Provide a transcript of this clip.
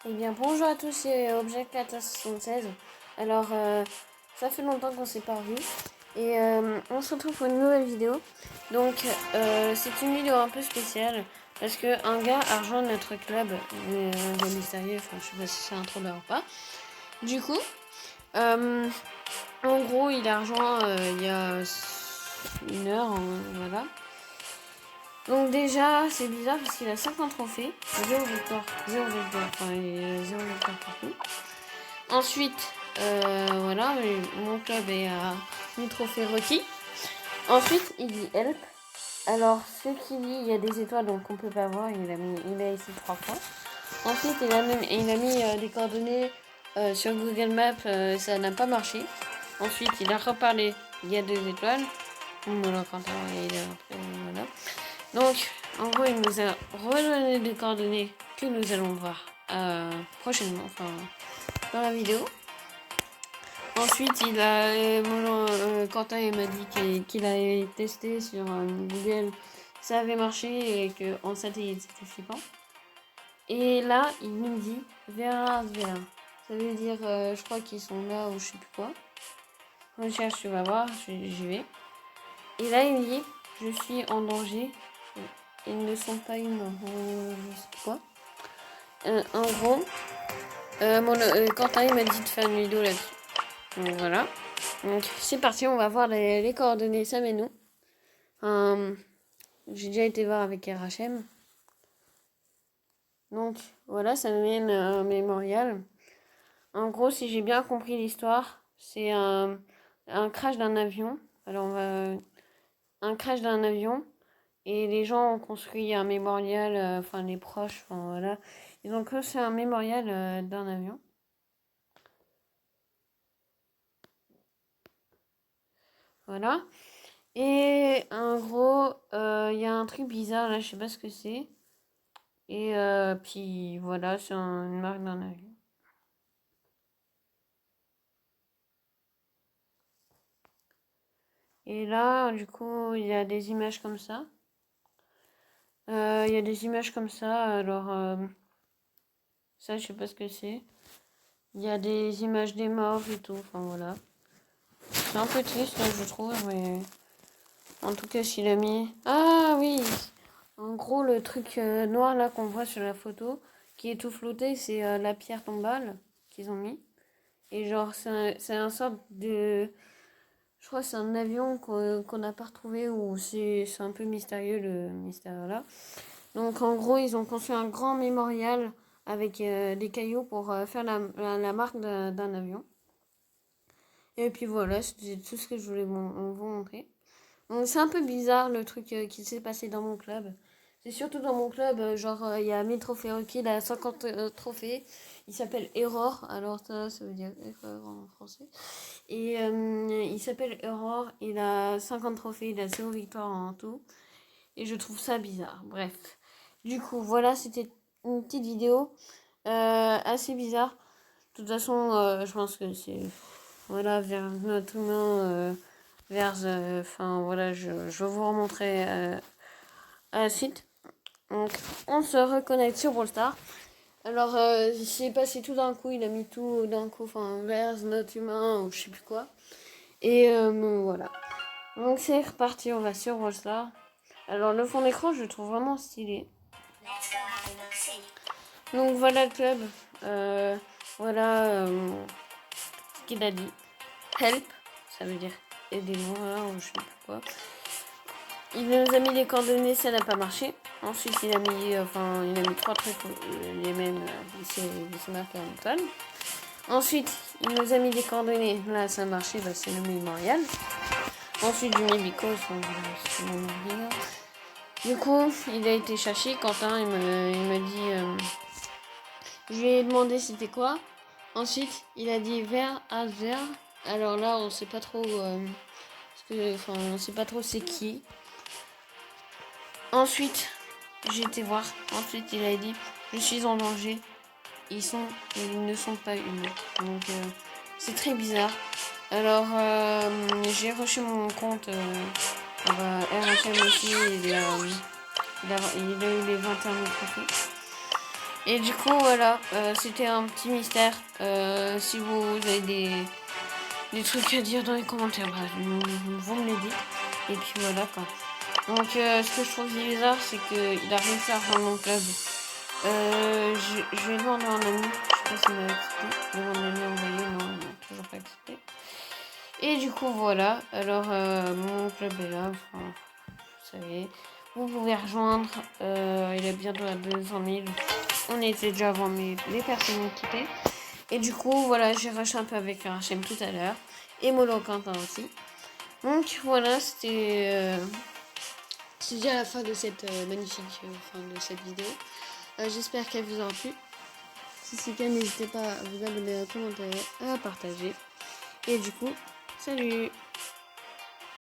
Eh bien bonjour à tous, c'est Object 1476. Alors ça fait longtemps qu'on s'est pas revu et on se retrouve pour une nouvelle vidéo. Donc c'est une vidéo un peu spéciale parce que un gars a rejoint notre club, un gars mystérieux, enfin je sais pas si c'est un troll ou pas. Du coup, en gros il a rejoint il y a une heure, voilà. Donc déjà, c'est bizarre parce qu'il a 50 trophées, 0 victoire, enfin il a 0 victoire partout. Ensuite, voilà, mon club est à 1000 trophées requis. Ensuite, il dit help. Alors, ce qu'il dit, il y a des étoiles donc on peut pas voir, il a essayé 3 fois. Ensuite, il a mis des coordonnées sur Google Maps, ça n'a pas marché. Ensuite, il a reparlé, il y a 2 étoiles. Voilà, voilà. Donc, en gros, il nous a redonné des coordonnées que nous allons voir prochainement, enfin, dans la vidéo. Ensuite, Quentin il m'a dit qu'il avait testé sur Google, ça avait marché et qu'en satellite c'était flippant. Et là, il me dit Vera. Ça veut dire, je crois qu'ils sont là ou je sais plus quoi. Recherche, tu vas voir, j'y vais. Et là, il me dit je suis en danger. Ils ne sont pas humains. Je sais pas quoi. En gros, Quentin il m'a dit de faire une vidéo là-dessus. Donc voilà. Donc c'est parti, on va voir les coordonnées Sam et nous. J'ai déjà été voir avec RHM. Donc voilà, ça nous mène à un mémorial. En gros, si j'ai bien compris l'histoire, c'est un crash d'un avion. Alors on va un crash d'un avion et les gens ont construit un mémorial, enfin les proches, enfin voilà, ils ont construit un mémorial d'un avion. Voilà. Et en gros, il y a un truc bizarre là, je sais pas ce que c'est. Et puis voilà, c'est une marque d'un avion. Et là, du coup, il y a des images comme ça. Il y a des images comme ça, alors ça, je sais pas ce que c'est. Il y a des images des morts et tout, enfin voilà. C'est un peu triste, là, je trouve, mais en tout cas, s'il a mis. Ah oui! En gros, le truc noir là qu'on voit sur la photo, qui est tout flouté, c'est la pierre tombale qu'ils ont mis. Et genre, c'est un sorte de. Je crois que c'est un avion qu'on n'a pas retrouvé ou c'est un peu mystérieux le mystère là. Donc en gros, ils ont construit un grand mémorial avec des cailloux pour faire la marque d'un avion. Et puis voilà, c'est tout ce que je voulais vous montrer. Donc c'est un peu bizarre le truc qui s'est passé dans mon club. C'est surtout dans mon club, genre il y a 1000 trophées requis, il a 50 trophées. Il s'appelle Error, alors ça veut dire erreur en français. Et il s'appelle Error, il a 50 trophées, il a 0 victoire en tout. Et je trouve ça bizarre, bref. Du coup, voilà, c'était une petite vidéo assez bizarre. De toute façon, je pense que c'est... Voilà, vers notre humain, enfin, voilà, je vais vous remontrer à la suite. Donc, on se reconnecte sur Brawl Stars. Alors, il s'est passé tout d'un coup, il a mis tout d'un coup, enfin, vers notre humain ou je sais plus quoi. Et voilà. Donc, c'est reparti, on va sur Brawl Stars. Alors, le fond d'écran, je le trouve vraiment stylé. Donc, voilà le club. Voilà ce qu'il a dit. Help, ça veut dire aidez-moi ou je sais plus quoi. Il nous a mis les coordonnées, ça n'a pas marché. Ensuite, il a mis 3 trucs, les mêmes, c'est marqué en étoile. Ensuite, il nous a mis des coordonnées, là ça a marché, bah, c'est le mémorial. Ensuite, du Mébico, c'est le mémorial. Du coup, il a été cherché, Quentin, il m'a dit, je lui ai demandé c'était quoi. Ensuite, il a dit vers Azer. Alors là, on sait pas trop, on sait pas trop c'est qui. Ensuite, j'ai été voir. Ensuite, il a dit je suis en danger. Ils ne sont pas humains. Donc, c'est très bizarre. Alors, j'ai reçu mon compte. RHM aussi, il a eu les 21 000 trophées. Et du coup, voilà, c'était un petit mystère. Si vous avez des trucs à dire dans les commentaires, bah, vous me les dites. Et puis voilà quoi. Donc, ce que je trouve bizarre, c'est qu'il a réussi à rejoindre mon club. Je vais demander à un ami. Je sais pas s'il m'a accepté. Demander à envoyer, non, il m'a toujours pas accepté. Et du coup, voilà. Alors, mon club est là. Enfin, vous savez. Vous pouvez rejoindre. Il est bientôt à 200 000. On était déjà avant, mais les personnes ont quitté. Et du coup, voilà, j'ai rush un peu avec Rachem tout à l'heure. Et Molo Quentin aussi. Donc, voilà, c'était déjà la fin de cette magnifique fin de cette vidéo. J'espère qu'elle vous aura plu. Si c'est le cas, n'hésitez pas à vous abonner, à commenter, à partager. Et du coup, salut!